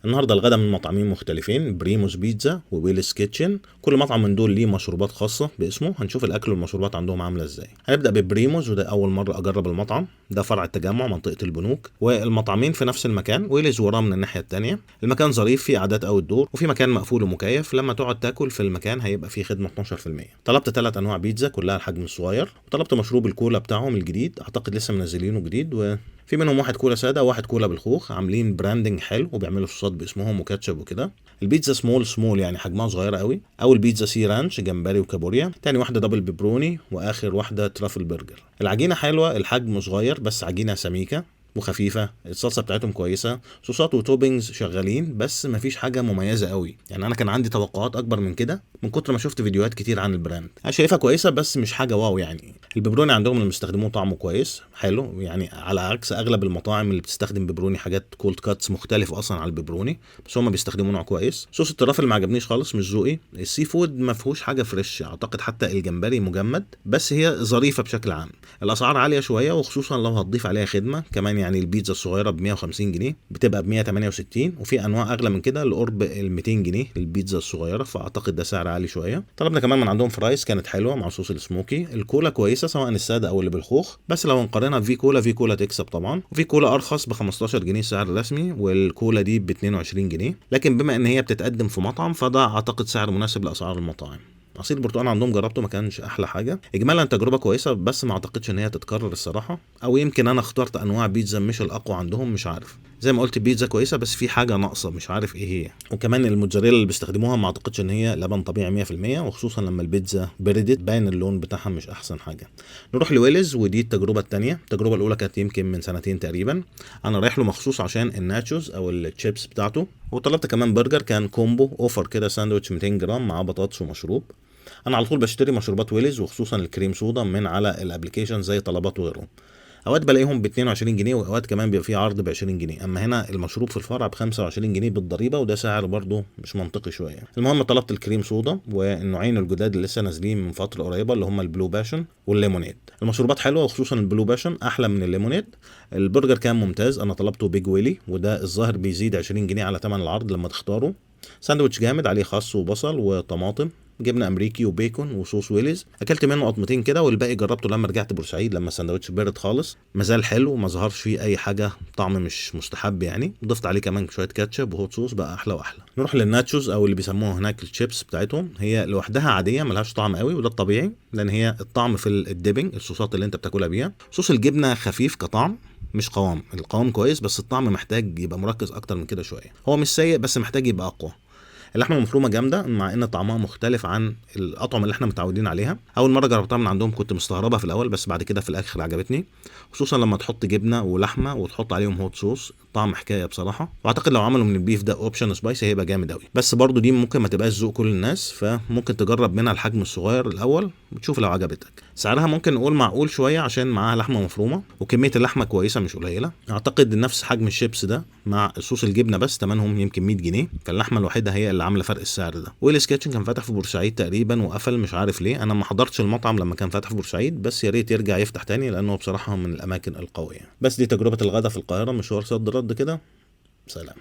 النهارده الغدا من مطعمين مختلفين، بريموس بيتزا وويلز كيتشن. كل مطعم من دول ليه مشروبات خاصه باسمه. هنشوف الاكل والمشروبات عندهم عامله ازاي. هنبدا ببريموس، وده اول مره اجرب المطعم. ده فرع التجمع منطقه البنوك، والمطعمين في نفس المكان. ويلز وراه من الناحيه الثانيه. المكان ظريف، فيه قعدات او الدور، وفي مكان مقفول ومكيف. لما تقعد تاكل في المكان هيبقى فيه خدمه 12%. طلبت 3 انواع بيتزا كلها الحجم الصغير، وطلبت مشروب الكولا بتاعهم الجديد، اعتقد لسه منزلينه جديد، وفي منهم واحد كولا ساده وواحد كولا بالخوخ. عاملين براندنج حلو وبيعملوا صوصات باسمهم وكاتشب وكده. البيتزا سمول يعني حجمها صغيره قوي. اول بيتزا سي رانش جمبري وكابوريا، تاني واحده دبل بيبروني، واخر واحده ترافل برجر. العجينه حلوه، الحجم صغير بس عجينه سميكه وخفيفه. الصلصه بتاعتهم كويسه، صوصات وتوبينجز شغالين، بس مفيش حاجه مميزه قوي. يعني انا كان عندي توقعات اكبر من كده من كتر ما شفت فيديوهات كتير عن البراند. انا شايفها كويسه بس مش حاجه واو يعني. البيبروني عندهم اللي بيستخدموه طعمه كويس حلو، يعني على عكس اغلب المطاعم اللي بتستخدم بيبروني حاجات كولد كاتس مختلف اصلا على البيبروني، بس هم بيستخدموا نوع كويس. صوص الترافل ما عجبنيش خالص، مش ذوقي. السي فود ما فيهوش حاجه فريش، اعتقد حتى الجمبري مجمد، بس هي ظريفه بشكل عام. الاسعار عاليه شويه، وخصوصا لو هتضيف عليها خدمه كمان. يعني البيتزا الصغيره ب 150 جنيه بتبقى ب 168، وفي انواع اغلى من كده لقرب ال 200 جنيه البيتزا الصغيره، فاعتقد ده سعر عالي شويه. طلبنا كمان من عندهم فرايز كانت حلوه مع صوص السموكي. الكولا كويسه سواء الساده او اللي بالخوخ، بس لو نقارنها بفي كولا، في كولا تكسب طبعا. وفي كولا ارخص ب 15 جنيه السعر الرسمي، والكولا دي ب 22 جنيه. لكن بما ان هي بتتقدم في مطعم فده اعتقد سعر مناسب لاسعار المطاعم. عصير البرتقال عندهم جربته ما كانش احلى حاجه. اجمالا تجربه كويسه، بس ما اعتقدش ان هي تتكرر الصراحه، او يمكن انا اخترت انواع بيتزا مش الاقوى عندهم، مش عارف. زي ما قلت بيتزا كويسه بس في حاجه ناقصه مش عارف ايه هي. وكمان الموتزاريلا اللي بيستخدموها ما اعتقدش ان هي لبن طبيعي 100%، وخصوصا لما البيتزا بردت باين اللون بتاعها مش احسن حاجه. نروح لويلز، ودي التجربه الثانيه. التجربه الاولى كانت يمكن من سنتين تقريبا. انا رايح له مخصوص عشان الناتشوز او التشيبس بتاعته، وطلبت كمان برجر. كان كومبو اوفر كده، ساندوتش 200 جرام مع بطاطس ومشروب. انا على طول بشتري مشروبات ويلز وخصوصا الكريم صودا من على الابلكيشن زي طلبات وغيرهم. اوقات بلاقيهم ب 22 جنيه، واوقات كمان بيبقى فيه عرض ب 20 جنيه. اما هنا المشروب في الفرع ب 25 جنيه بالضريبه، وده سعر برضه مش منطقي شويه. المهم طلبت الكريم صودا والنوعين الجداد اللي لسه نازلين من فتره قريبه اللي هم البلو باشن والليمونيد. المشروبات حلوه وخصوصا البلو باشن احلى من الليمونيد. البرجر كان ممتاز، انا طلبته بيج ويلي، وده الظاهر بيزيد 20 جنيه على ثمن العرض لما تختاره. ساندوتش جامد عليه خس وبصل وطماطم، جبنه امريكي وبيكون وصوص ويلز. اكلت منه قطمتين كده، والباقي جربته لما رجعت بورسعيد لما الساندوتش بارد خالص. مازال حلو وما ظهرش فيه اي حاجه طعم مش مستحب يعني. ضفت عليه كمان شويه كاتشب وهوت صوص، بقى احلى واحلى. نروح للناتشوز او اللي بيسموها هناك الشيبس بتاعتهم. هي لوحدها عاديه ملهاش طعم قوي، وده الطبيعي لان هي الطعم في الديبنج، الصوصات اللي انت بتاكلها بيها. صوص الجبنه خفيف كطعم مش قوام. القوام كويس بس الطعم محتاج يبقى مركز اكتر من كده شويه. هو مش سيء بس محتاج يبقى اقوى. اللحمه المفرومه جامده مع ان طعمها مختلف عن الاطعمه اللي احنا متعودين عليها. اول مره جربتها من عندهم كنت مستغربها في الاول، بس بعد كده في الاخر عجبتني، خصوصا لما تحط جبنه ولحمه وتحط عليهم هوت صوص. طعم حكايه بصراحه. واعتقد لو عملوا من البيف ده اوبشن سبايسي هيبقى جامد قوي، بس برضو دي ممكن ما تبقاش ذوق كل الناس، فممكن تجرب منها الحجم الصغير الاول وتشوف لو عجبتك. سعرها ممكن نقول معقول شويه عشان معاها لحمه مفرومه، وكميه اللحمه كويسه مش قليله. اعتقد نفس حجم الشيبس ده مع صوص الجبنه، بس ثمنهم يمكن 100 جنيه، فاللحمه الوحيده هي اللي عامله فرق السعر ده. ويلز كيتشن كان فاتح في بورسعيد تقريبا وقفل، مش عارف ليه. انا ما حضرتش المطعم لما كان فاتح في بورسعيد، بس يا ريت يرجع يفتح تاني لانه بصراحه من الاماكن القويه. بس دي تجربه الغداء في القاهره، مشوار صد رد كده. سلام.